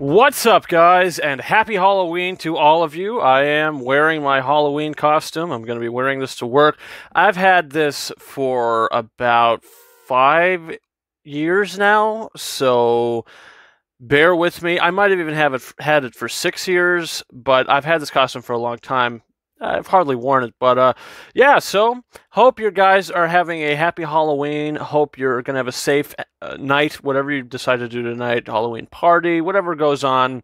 What's up, guys, and happy Halloween to all of you. I am wearing my Halloween costume. I'm going to be wearing this to work. I've had this for about 5 years now, so bear with me. I might have even had it for 6 years, but I've had this costume for a long time. I've hardly worn it, but yeah, so hope you guys are having a happy Halloween. Hope you're going to have a safe night, whatever you decide to do tonight, Halloween party, whatever goes on.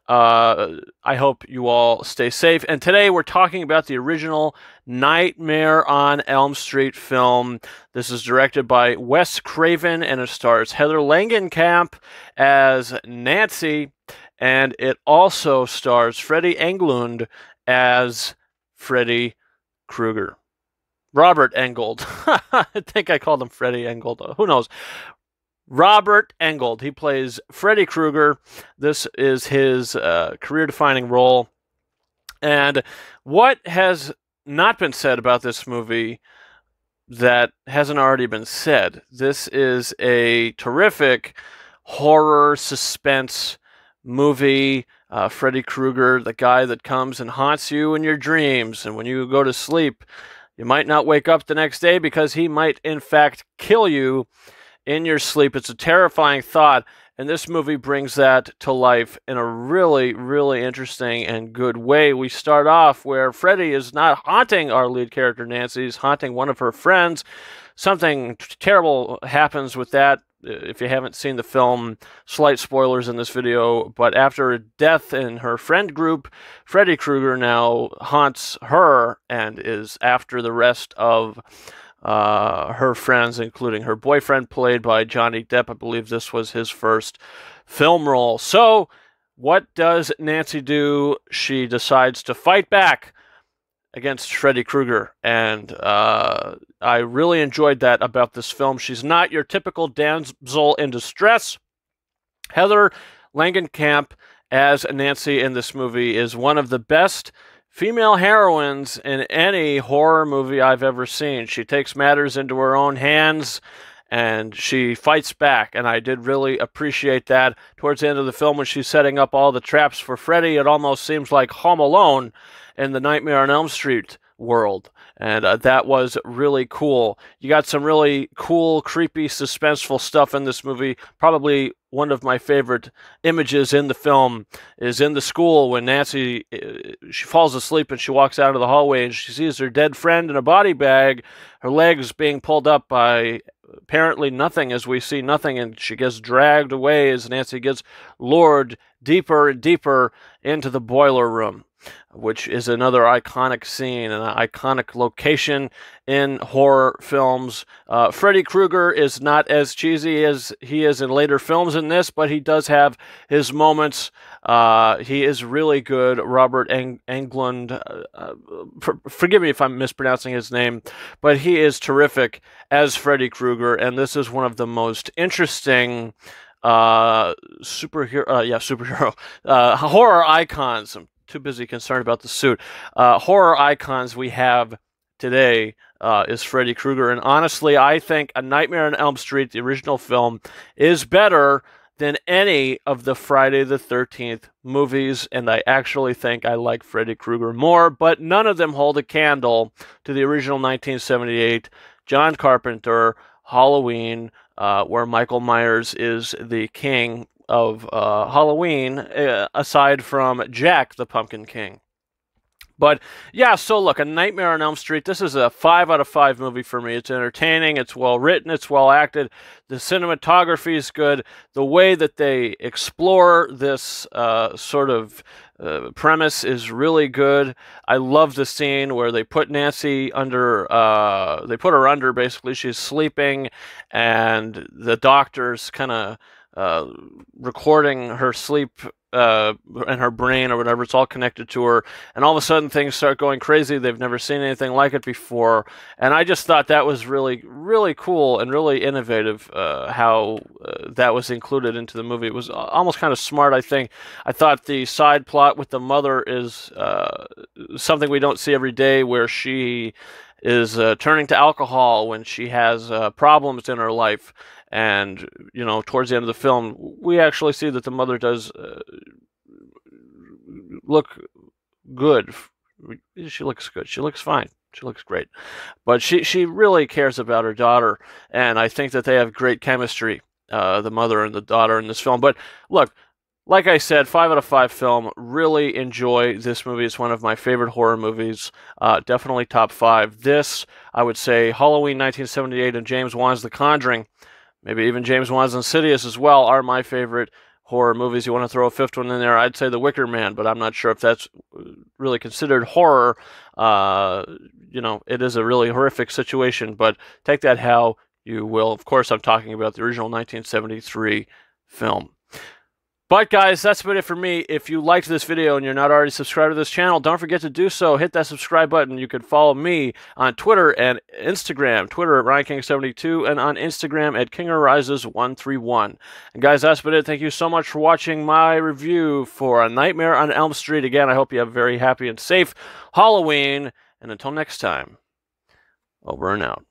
I hope you all stay safe. And today we're talking about the original Nightmare on Elm Street film. This is directed by Wes Craven, and it stars Heather Langenkamp as Nancy, and it also stars Freddie Englund as Freddy Krueger. Robert Englund. I think I called him Freddie Englund. Who knows? Robert Englund. He plays Freddy Krueger. This is his career-defining role. And what has not been said about this movie that hasn't already been said? This is a terrific horror suspense movie. Freddy Krueger, the guy that comes and haunts you in your dreams, and when you go to sleep, you might not wake up the next day because he might, in fact, kill you in your sleep. It's a terrifying thought, and this movie brings that to life in a really, really interesting and good way. We start off where Freddy is not haunting our lead character, Nancy. He's haunting one of her friends. Something terrible happens with that. If you haven't seen the film, slight spoilers in this video, but after a death in her friend group, Freddy Krueger now haunts her and is after the rest of her friends, including her boyfriend, played by Johnny Depp. I believe this was his first film role. So, what does Nancy do? She decides to fight back against Freddy Krueger, and I really enjoyed that about this film. She's not your typical damsel in distress. Heather Langenkamp as Nancy in this movie is one of the best female heroines in any horror movie I've ever seen. She takes matters into her own hands, and she fights back, and I did really appreciate that. Towards the end of the film, when she's setting up all the traps for Freddy, it almost seems like Home Alone in the Nightmare on Elm Street world, and that was really cool. You got some really cool, creepy, suspenseful stuff in this movie. Probably one of my favorite images in the film is in the school when Nancy, she falls asleep and she walks out of the hallway and she sees her dead friend in a body bag, her legs being pulled up by apparently nothing, as we see nothing, and she gets dragged away as Nancy gets lured deeper and deeper into the boiler room, which is another iconic scene, an iconic location in horror films. Freddy Krueger is not as cheesy as he is in later films in this, but he does have his moments. He is really good. Robert Englund, forgive me if I'm mispronouncing his name, but he is terrific as Freddy Krueger, and this is one of the most interesting superhero horror icons. I'm too busy concerned about the suit. Horror icons we have today is Freddy Krueger, and honestly, I think A Nightmare on Elm Street, the original film, is better than any of the Friday the 13th movies, and I actually think I like Freddy Krueger more, but none of them hold a candle to the original 1978 John Carpenter Halloween, where Michael Myers is the king of Halloween, aside from Jack the Pumpkin King. But yeah, so look, A Nightmare on Elm Street, this is a 5 out of 5 movie for me. It's entertaining, it's well written, it's well acted, the cinematography is good, the way that they explore this sort of premise is really good. I love the scene where they put Nancy under, they put her under, basically, she's sleeping, and the doctor's kind of recording her sleep and her brain or whatever. It's all connected to her, and all of a sudden things start going crazy. They've never seen anything like it before, and I just thought that was really, really cool and really innovative how that was included into the movie. It was almost kind of smart, I think. I thought the side plot with the mother is something we don't see every day, where she is turning to alcohol when she has problems in her life. And, you know, towards the end of the film, we actually see that the mother does look good. She looks good. She looks fine. She looks great. But she really cares about her daughter, and I think that they have great chemistry, the mother and the daughter in this film. But look, like I said, 5 out of 5 film. Really enjoy this movie. It's one of my favorite horror movies. Definitely top 5. This, I would say, Halloween 1978 and James Wan's The Conjuring, maybe even James Wan's Insidious as well, are my favorite horror movies. You want to throw a fifth one in there, I'd say The Wicker Man, but I'm not sure if that's really considered horror. You know, it is a really horrific situation, but take that how you will. Of course, I'm talking about the original 1973 film. But guys, that's about it for me. If you liked this video and you're not already subscribed to this channel, don't forget to do so. Hit that subscribe button. You can follow me on Twitter and Instagram. Twitter at RyanKing72 and on Instagram at KingArises131. And guys, that's about it. Thank you so much for watching my review for A Nightmare on Elm Street. Again, I hope you have a very happy and safe Halloween. And until next time, over and out.